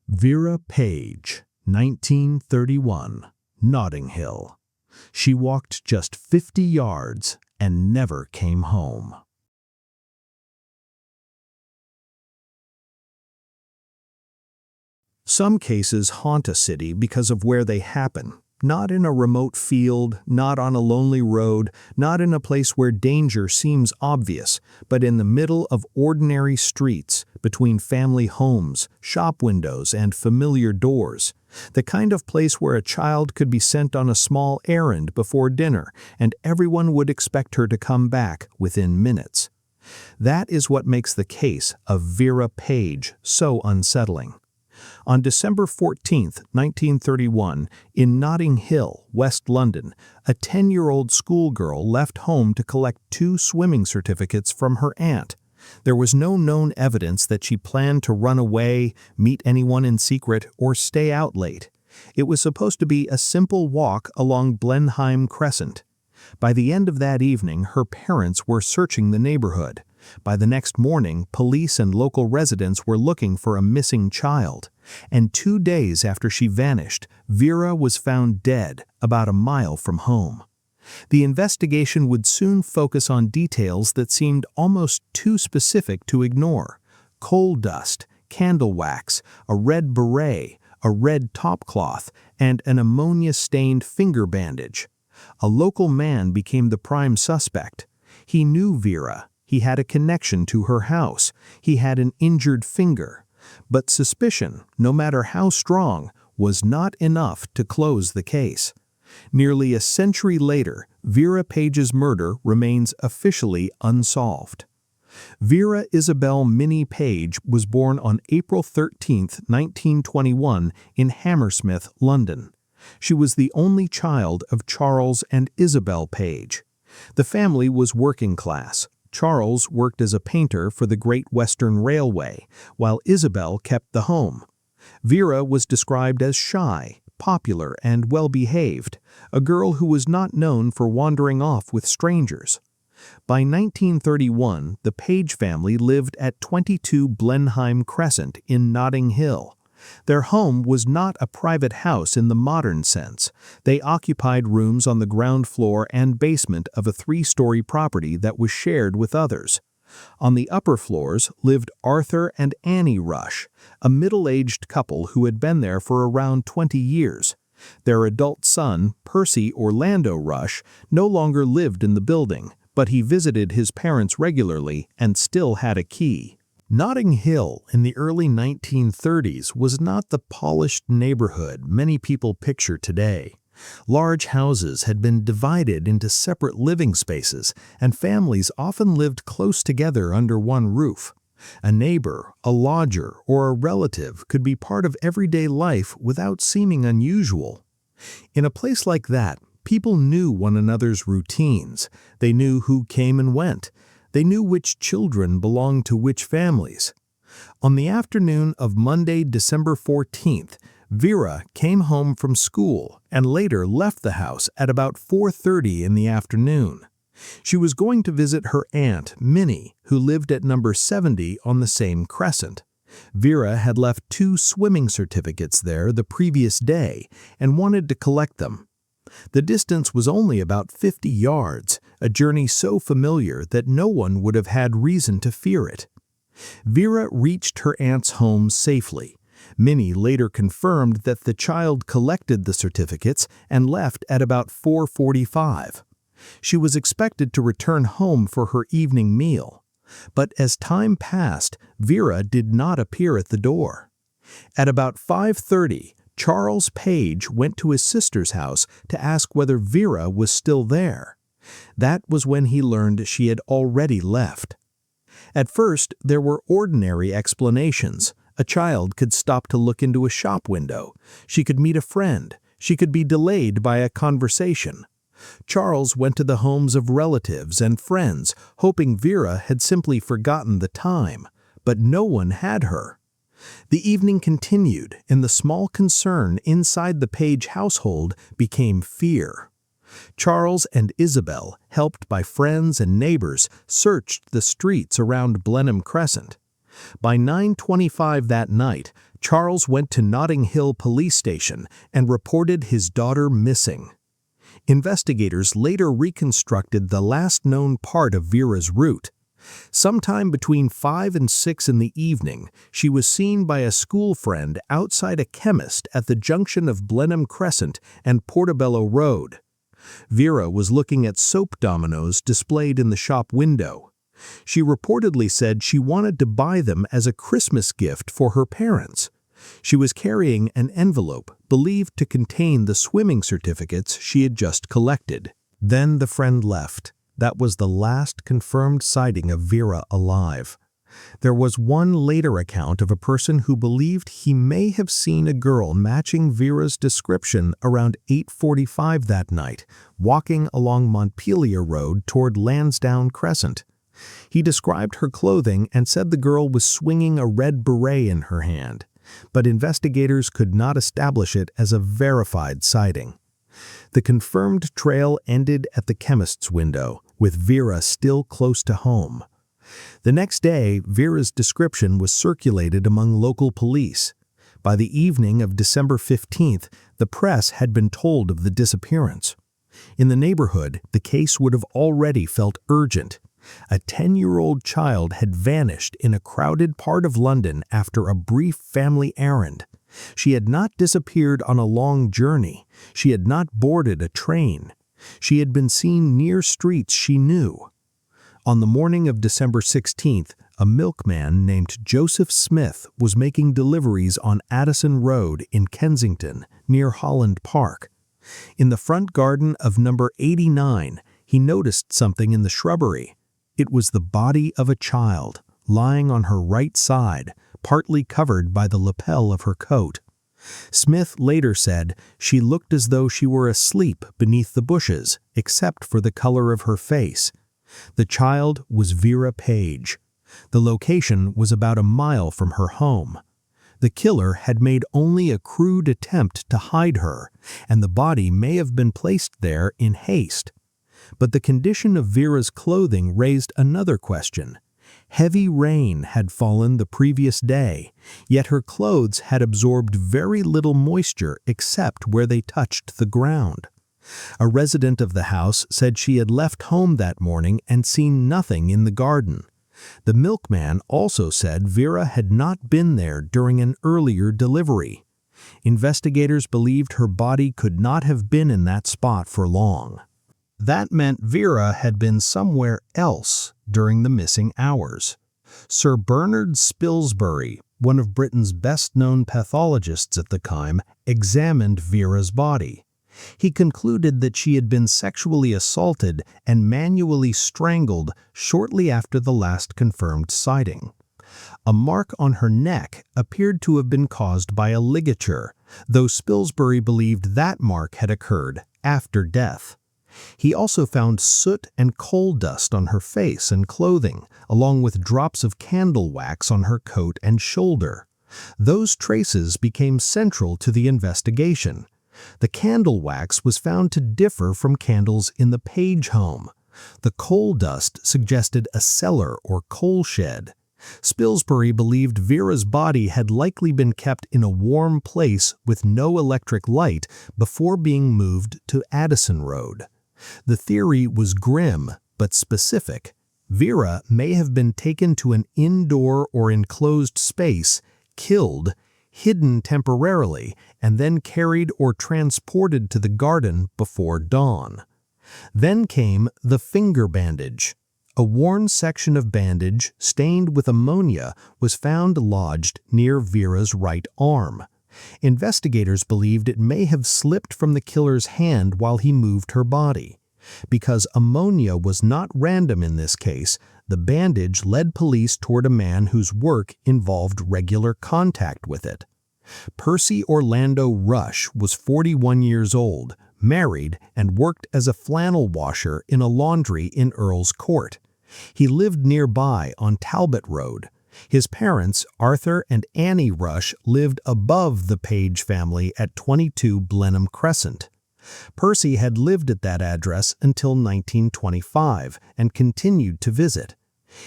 Vera Page, 1931, Notting Hill. She walked just 50 yards and never came home. Some cases haunt a city because of where they happen. Not in a remote field, not on a lonely road, not in a place where danger seems obvious, but in the middle of ordinary streets, between family homes, shop windows, and familiar doors. The kind of place where a child could be sent on a small errand before dinner, and everyone would expect her to come back within minutes. That is what makes the case of Vera Page so unsettling. On December 14, 1931, in Notting Hill, West London, a 10-year-old schoolgirl left home to collect 2 swimming certificates from her aunt. There was no known evidence that she planned to run away, meet anyone in secret, or stay out late. It was supposed to be a simple walk along Blenheim Crescent. By the end of that evening, her parents were searching the neighborhood. By the next morning, police and local residents were looking for a missing child. And 2 days after she vanished, Vera was found dead about a mile from home. The investigation would soon focus on details that seemed almost too specific to ignore. Coal dust, candle wax, a red beret, a red topcloth, and an ammonia-stained finger bandage. A local man became the prime suspect. He knew Vera. He had a connection to her house. He had an injured finger. But suspicion, no matter how strong, was not enough to close the case. Nearly a century later, Vera Page's murder remains officially unsolved. Vera Isabel Minnie Page was born on April 13, 1921, in Hammersmith, London. She was the only child of Charles and Isabel Page. The family was working class. Charles worked as a painter for the Great Western Railway, while Isabel kept the home. Vera was described as shy, popular, and well-behaved, a girl who was not known for wandering off with strangers. By 1931, the Page family lived at 22 Blenheim Crescent in Notting Hill. Their home was not a private house in the modern sense. They occupied rooms on the ground floor and basement of a 3-story property that was shared with others. On the upper floors lived Arthur and Annie Rush, a middle-aged couple who had been there for around 20 years. Their adult son, Percy Orlando Rush, no longer lived in the building, but he visited his parents regularly and still had a key. Notting Hill in the early 1930s was not the polished neighborhood many people picture today. Large houses had been divided into separate living spaces, and families often lived close together under one roof. A neighbor, a lodger, or a relative could be part of everyday life without seeming unusual. In a place like that, people knew one another's routines. They knew who came and went. They knew which children belonged to which families. On the afternoon of Monday, December 14th, Vera came home from school and later left the house at about 4:30 in the afternoon. She was going to visit her aunt, Minnie, who lived at number 70 on the same crescent. Vera had left 2 swimming certificates there the previous day and wanted to collect them. The distance was only about 50 yards, a journey so familiar that no one would have had reason to fear it. Vera reached her aunt's home safely. Minnie later confirmed that the child collected the certificates and left at about 4:45. She was expected to return home for her evening meal. But as time passed, Vera did not appear at the door. At about 5:30, Charles Page went to his sister's house to ask whether Vera was still there. That was when he learned she had already left. At first, there were ordinary explanations. A child could stop to look into a shop window. She could meet a friend. She could be delayed by a conversation. Charles went to the homes of relatives and friends, hoping Vera had simply forgotten the time, but no one had her. The evening continued, and the small concern inside the Page household became fear. Charles and Isabel, helped by friends and neighbors, searched the streets around Blenheim Crescent. By 9:25 that night, Charles went to Notting Hill Police Station and reported his daughter missing. Investigators later reconstructed the last known part of Vera's route. Sometime between 5 and 6 in the evening, she was seen by a school friend outside a chemist at the junction of Blenheim Crescent and Portobello Road. Vera was looking at soap dominoes displayed in the shop window. She reportedly said she wanted to buy them as a Christmas gift for her parents. She was carrying an envelope believed to contain the swimming certificates she had just collected. Then the friend left. That was the last confirmed sighting of Vera alive. There was one later account of a person who believed he may have seen a girl matching Vera's description around 8:45 that night, walking along Montpelier Road toward Lansdowne Crescent. He described her clothing and said the girl was swinging a red beret in her hand, but investigators could not establish it as a verified sighting. The confirmed trail ended at the chemist's window, with Vera still close to home. The next day, Vera's description was circulated among local police. By the evening of December 15th, the press had been told of the disappearance. In the neighborhood, the case would have already felt urgent. A 10-year-old child had vanished in a crowded part of London after a brief family errand. She had not disappeared on a long journey. She had not boarded a train. She had been seen near streets she knew. On the morning of December 16th, a milkman named Joseph Smith was making deliveries on Addison Road in Kensington, near Holland Park. In the front garden of number 89, he noticed something in the shrubbery. It was the body of a child, lying on her right side, partly covered by the lapel of her coat. Smith later said she looked as though she were asleep beneath the bushes, except for the color of her face. The child was Vera Page. The location was about a mile from her home. The killer had made only a crude attempt to hide her, and the body may have been placed there in haste. But the condition of Vera's clothing raised another question. Heavy rain had fallen the previous day, yet her clothes had absorbed very little moisture except where they touched the ground. A resident of the house said she had left home that morning and seen nothing in the garden. The milkman also said Vera had not been there during an earlier delivery. Investigators believed her body could not have been in that spot for long. That meant Vera had been somewhere else during the missing hours. Sir Bernard Spilsbury, one of Britain's best-known pathologists at the time, examined Vera's body. He concluded that she had been sexually assaulted and manually strangled shortly after the last confirmed sighting. A mark on her neck appeared to have been caused by a ligature, though Spilsbury believed that mark had occurred after death. He also found soot and coal dust on her face and clothing, along with drops of candle wax on her coat and shoulder. Those traces became central to the investigation. The candle wax was found to differ from candles in the Page home. The coal dust suggested a cellar or coal shed. Spilsbury believed Vera's body had likely been kept in a warm place with no electric light before being moved to Addison Road. The theory was grim but specific. Vera may have been taken to an indoor or enclosed space, killed, hidden temporarily, and then carried or transported to the garden before dawn. Then came the finger bandage. A worn section of bandage, stained with ammonia, was found lodged near Vera's right arm. Investigators believed it may have slipped from the killer's hand while he moved her body. Because ammonia was not random in this case, the bandage led police toward a man whose work involved regular contact with it. Percy Orlando Rush was 41 years old, married, and worked as a flannel washer in a laundry in Earl's Court. He lived nearby on Talbot Road. His parents, Arthur and Annie Rush, lived above the Page family at 22 Blenheim Crescent. Percy had lived at that address until 1925 and continued to visit.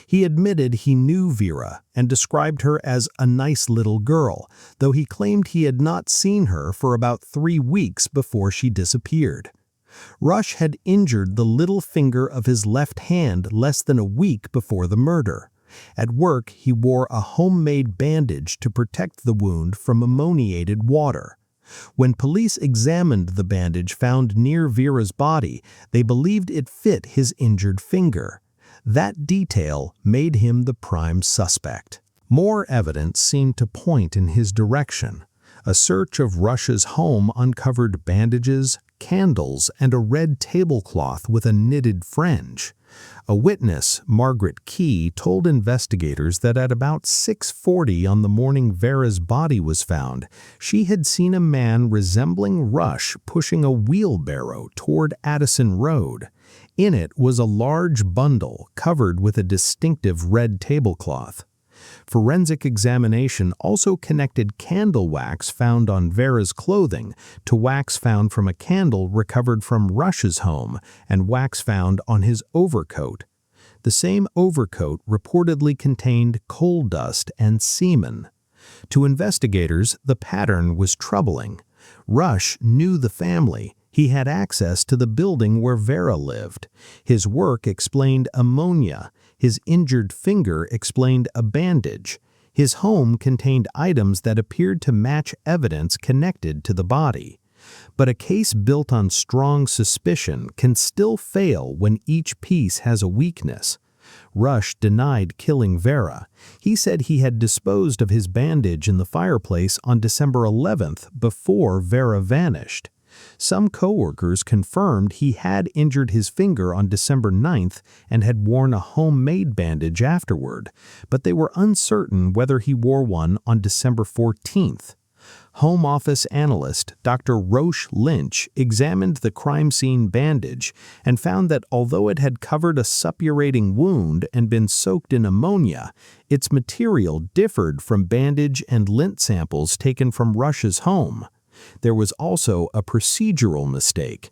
He admitted he knew Vera and described her as a nice little girl, though he claimed he had not seen her for about 3 weeks before she disappeared. Rush had injured the little finger of his left hand less than a week before the murder. At work, he wore a homemade bandage to protect the wound from ammoniated water. When police examined the bandage found near Vera's body, they believed it fit his injured finger. That detail made him the prime suspect. More evidence seemed to point in his direction. A search of Rush's home uncovered bandages, candles, and a red tablecloth with a knitted fringe. A witness, Margaret Key, told investigators that at about 6:40 on the morning Vera's body was found, she had seen a man resembling Rush pushing a wheelbarrow toward Addison Road. In it was a large bundle covered with a distinctive red tablecloth. Forensic examination also connected candle wax found on Vera's clothing to wax found from a candle recovered from Rush's home and wax found on his overcoat. The same overcoat reportedly contained coal dust and semen. To investigators, the pattern was troubling. Rush knew the family. He had access to the building where Vera lived. His work explained ammonia. His injured finger explained a bandage. His home contained items that appeared to match evidence connected to the body. But a case built on strong suspicion can still fail when each piece has a weakness. Rush denied killing Vera. He said he had disposed of his bandage in the fireplace on December 11th before Vera vanished. Some coworkers confirmed he had injured his finger on December 9th and had worn a homemade bandage afterward, but they were uncertain whether he wore one on December 14th. Home Office analyst Dr. Roche Lynch examined the crime scene bandage and found that although it had covered a suppurating wound and been soaked in ammonia, its material differed from bandage and lint samples taken from Rush's home. There was also a procedural mistake.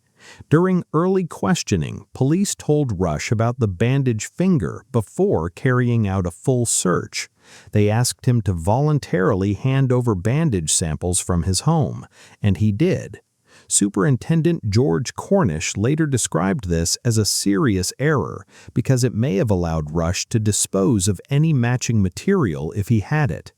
During early questioning, police told Rush about the bandaged finger before carrying out a full search. They asked him to voluntarily hand over bandage samples from his home, and he did. Superintendent George Cornish later described this as a serious error because it may have allowed Rush to dispose of any matching material if he had it.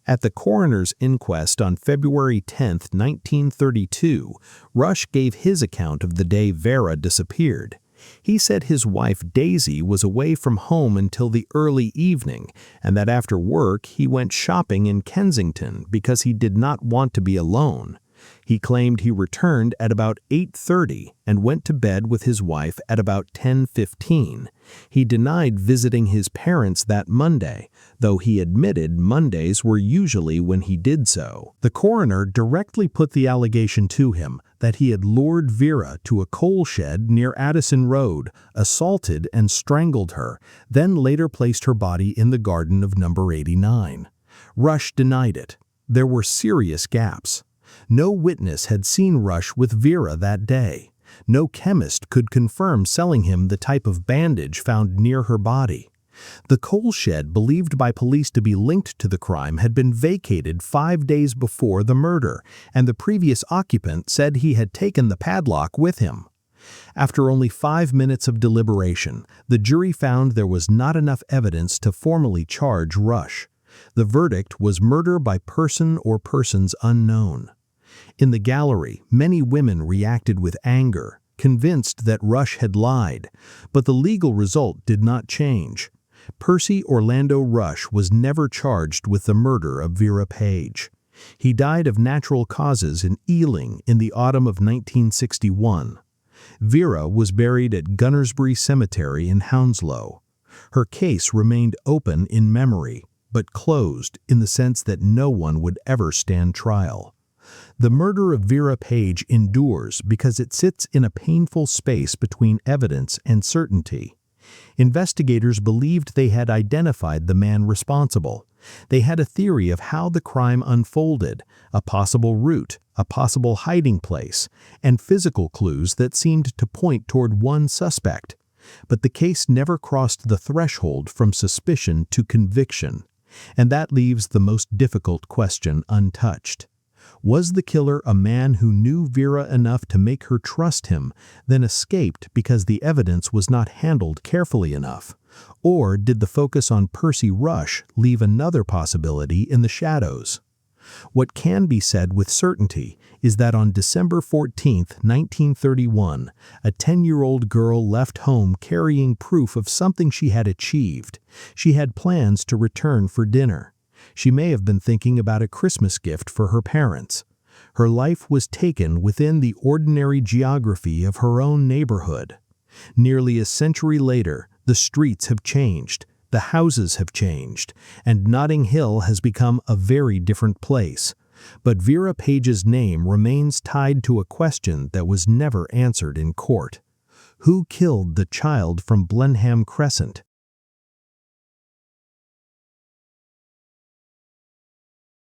At the coroner's inquest on February 10, 1932, Rush gave his account of the day Vera disappeared. He said his wife Daisy was away from home until the early evening and that after work he went shopping in Kensington because he did not want to be alone. He claimed he returned at about 8:30 and went to bed with his wife at about 10:15. He denied visiting his parents that Monday, though he admitted Mondays were usually when he did so. The coroner directly put the allegation to him that he had lured Vera to a coal shed near Addison Road, assaulted and strangled her, then later placed her body in the garden of number 89. Rush denied it. There were serious gaps. No witness had seen Rush with Vera that day. No chemist could confirm selling him the type of bandage found near her body. The coal shed believed by police to be linked to the crime had been vacated 5 days before the murder, and the previous occupant said he had taken the padlock with him. After only 5 minutes of deliberation, the jury found there was not enough evidence to formally charge Rush. The verdict was murder by person or persons unknown. In the gallery, many women reacted with anger, convinced that Rush had lied, but the legal result did not change. Percy Orlando Rush was never charged with the murder of Vera Page. He died of natural causes in Ealing in the autumn of 1961. Vera was buried at Gunnersbury Cemetery in Hounslow. Her case remained open in memory, but closed in the sense that no one would ever stand trial. The murder of Vera Page endures because it sits in a painful space between evidence and certainty. Investigators believed they had identified the man responsible. They had a theory of how the crime unfolded, a possible route, a possible hiding place, and physical clues that seemed to point toward one suspect. But the case never crossed the threshold from suspicion to conviction, and that leaves the most difficult question untouched. Was the killer a man who knew Vera enough to make her trust him, then escaped because the evidence was not handled carefully enough? Or did the focus on Percy Rush leave another possibility in the shadows? What can be said with certainty is that on December 14, 1931, a 10-year-old girl left home carrying proof of something she had achieved. She had plans to return for dinner. She may have been thinking about a Christmas gift for her parents. Her life was taken within the ordinary geography of her own neighborhood. Nearly a century later, the streets have changed, the houses have changed, and Notting Hill has become a very different place. But Vera Page's name remains tied to a question that was never answered in court. Who killed the child from Blenheim Crescent?